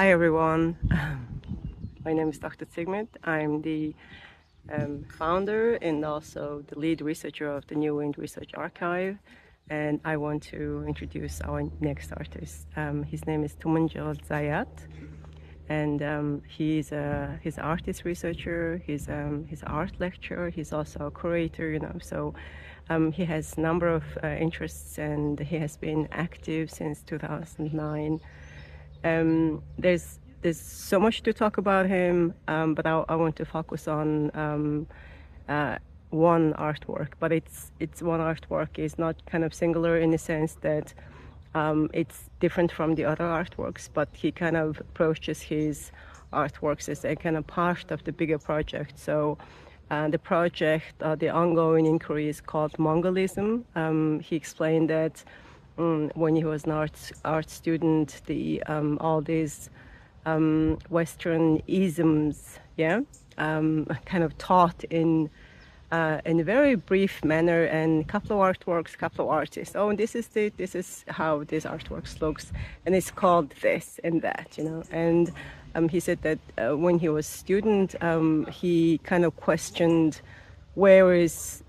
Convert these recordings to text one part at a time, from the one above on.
Hi everyone, my name is Dr. Tsegmid. I'm the founder and also the lead researcher of the New Wind Research Archive, and I want to introduce our next artist. His name is Tumenjargal Zayat, and he's an artist researcher, he's art lecturer, he's also a curator, so he has a number of interests, and he has been active since 2009. There's so much to talk about him, but I want to focus on one artwork. But it's one artwork is not kind of singular in the sense that it's different from the other artworks, but he kind of approaches his artworks as a kind of part of the bigger project. So the project, the ongoing inquiry is called Mongolism. He explained that when he was an art student, all these Western isms, kind of taught in a very brief manner, and a couple of artworks, couple of artists. Oh, this is how this artworks looks, and it's called this and that, And he said that when he was a student, he kind of questioned where is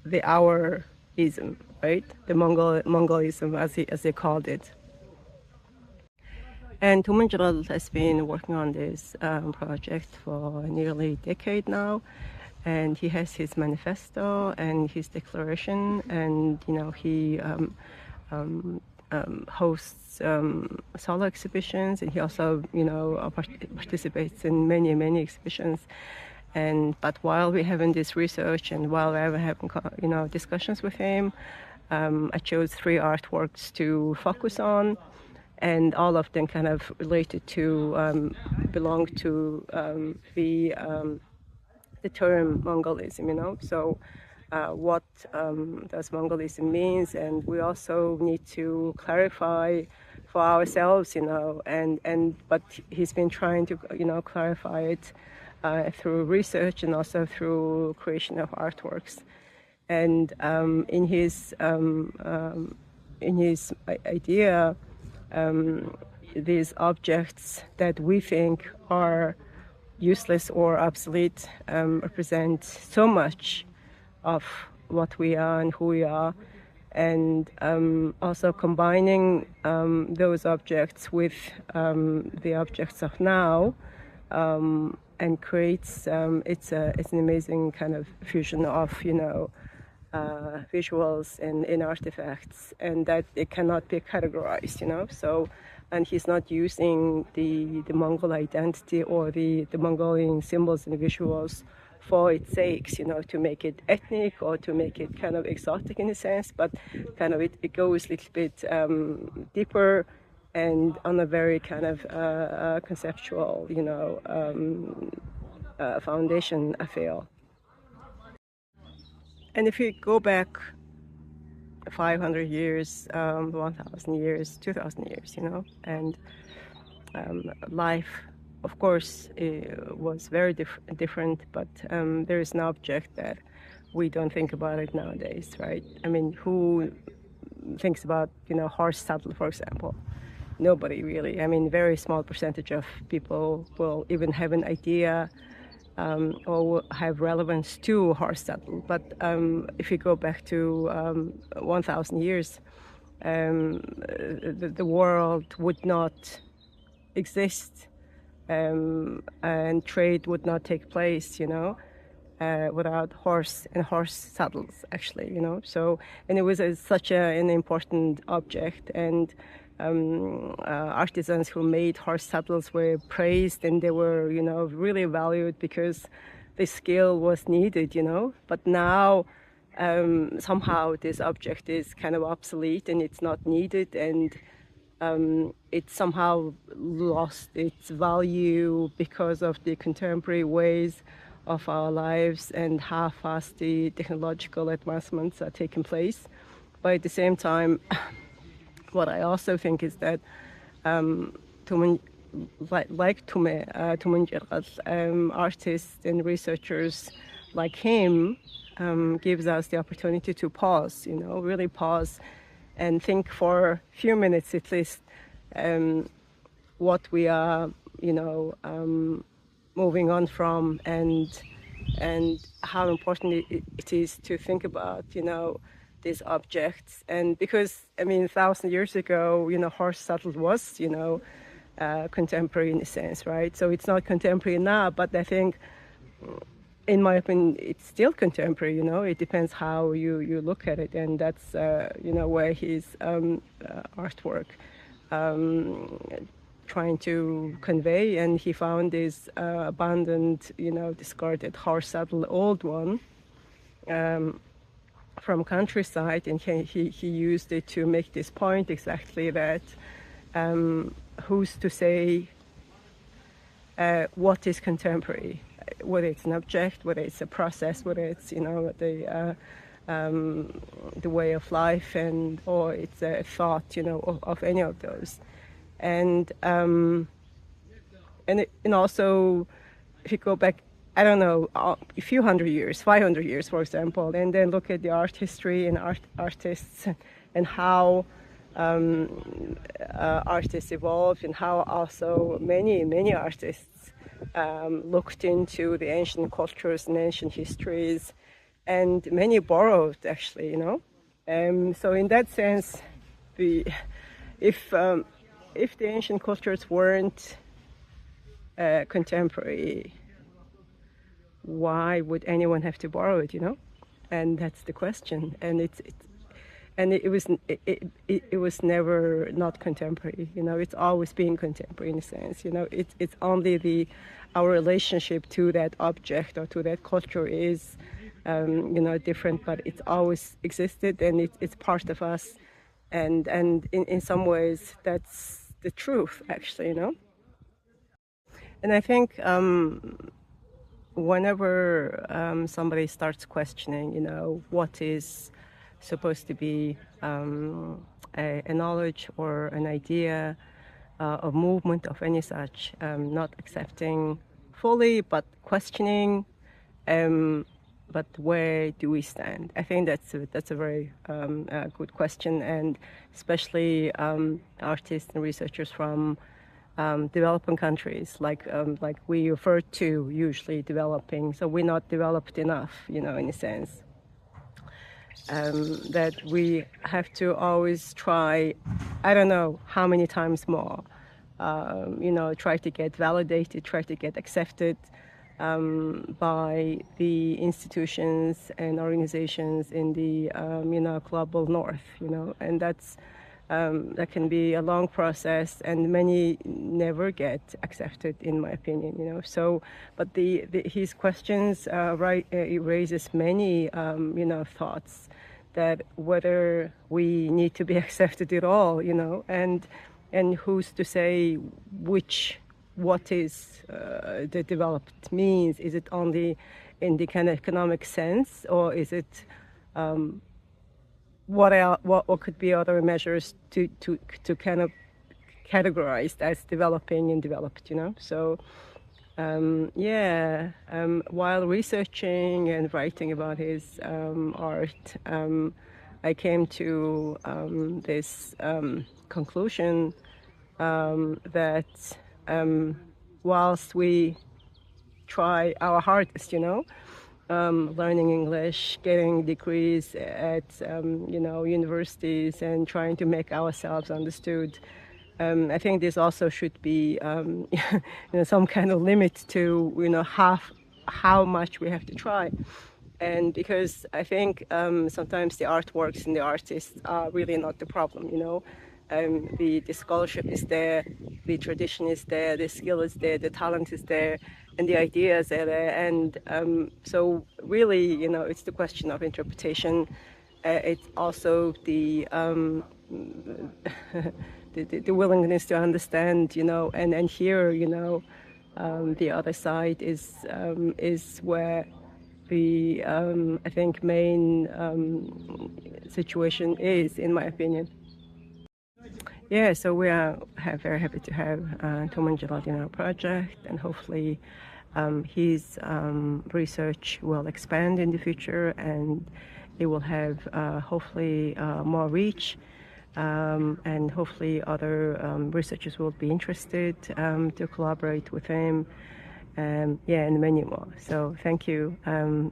the our-ism, right? The Mongolism, as they called it. And Tumenjargal has been working on this project for nearly a decade now, and he has his manifesto and his declaration, and he hosts solo exhibitions, and he also participates in many exhibitions. But while we're having this research and while we're having discussions with him, I chose 3 artworks to focus on, and all of them kind of related to belong to the term Mongolism. So what does Mongolism means, and we also need to clarify for ourselves, but he's been trying to clarify it through research and also through creation of artworks. And in his idea, these objects that we think are useless or obsolete represent so much of what we are and who we are, and also combining those objects with the objects of now, and creates it's an amazing kind of fusion of visuals and artifacts, and that it cannot be categorized, So, and he's not using the Mongol identity or the Mongolian symbols and visuals for its sakes, to make it ethnic or to make it kind of exotic in a sense, but kind of it goes a little bit deeper and on a very kind of conceptual, foundation, I feel. And if you go back 500 years, 1,000 years, 2,000 years, and life, of course, was very different, but there is an object that we don't think about it nowadays, right? I mean, who thinks about, horse saddle, for example? Nobody really. I mean, very small percentage of people will even have an idea or have relevance to horse saddle. But if you go back to 1,000 years, the world would not exist, and trade would not take place, without horse and horse saddles, actually, So, and it was such an important object, and artisans who made horse saddles were praised, and they were, really valued because the skill was needed, But now, somehow this object is kind of obsolete and it's not needed, and it somehow lost its value because of the contemporary ways of our lives and how fast the technological advancements are taking place. But at the same time, what I also think is that Tumenjargal, artists and researchers like him gives us the opportunity to pause, really pause and think for a few minutes at least what we are, moving on from, and how important it is to think about, these objects. And because, 1,000 years ago, horse saddle was, contemporary in a sense, right? So it's not contemporary now, but I think, in my opinion, it's still contemporary. It depends how you look at it, and that's where his artwork trying to convey. And he found this abandoned, discarded horse saddle, old one, from countryside, and he used it to make this point exactly that who's to say what is contemporary, whether it's an object, whether it's a process, whether it's the way of life, or it's a thought, of any of those. And also, if you go back, I don't know, a few hundred years, 500 years, for example, and then look at the art history and artists, and how artists evolved, and how also many artists looked into the ancient cultures and ancient histories, and many borrowed, actually, so in that sense, if the ancient cultures weren't contemporary, why would anyone have to borrow it, And that's the question. And it was never not contemporary, It's always been contemporary in a sense, It's only our relationship to that object or to that culture is, different, but it's always existed, and it's part of us, and in some ways that's the truth, actually, And I think whenever somebody starts questioning, what is supposed to be a knowledge or an idea, a movement of any such, not accepting fully, but questioning, but where do we stand? I think that's a very good question, and especially artists and researchers from developing countries, like we refer to usually developing, so we're not developed enough, in a sense. That we have to always try, I don't know how many times more, try to get validated, try to get accepted by the institutions and organizations in the global north, and that can be a long process, and many never get accepted, in my opinion, So, but his questions it raises many thoughts that whether we need to be accepted at all, and who's to say what is the developed means? Is it only in the kind of economic sense, or is it what could be other measures to kind of categorized as developing and developed, So while researching and writing about his art, I came to this conclusion that whilst we try our hardest, learning English, getting degrees at universities, and trying to make ourselves understood, I think this also should be some kind of limit to how much we have to try. And because I think sometimes the artworks and the artists are really not the problem, the scholarship is there, the tradition is there, the skill is there, the talent is there, and the ideas are there. And so really, it's the question of interpretation. It's also the willingness to understand, and here, the other side is where the I think main situation is, in my opinion. Yeah, so we are very happy to have Tumenjargal in our project, and hopefully his research will expand in the future, and it will have hopefully more reach. and hopefully other researchers will be interested to collaborate with him. Yeah, and many more. So thank you.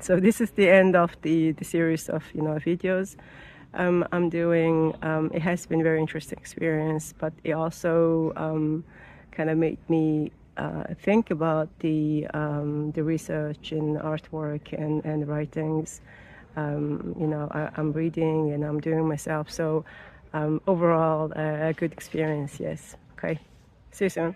So this is the end of the series of videos I'm doing. It has been a very interesting experience, but it also kind of made me think about the research and artwork and writings. I'm reading and I'm doing myself. So overall, a good experience. Yes. Okay. See you soon.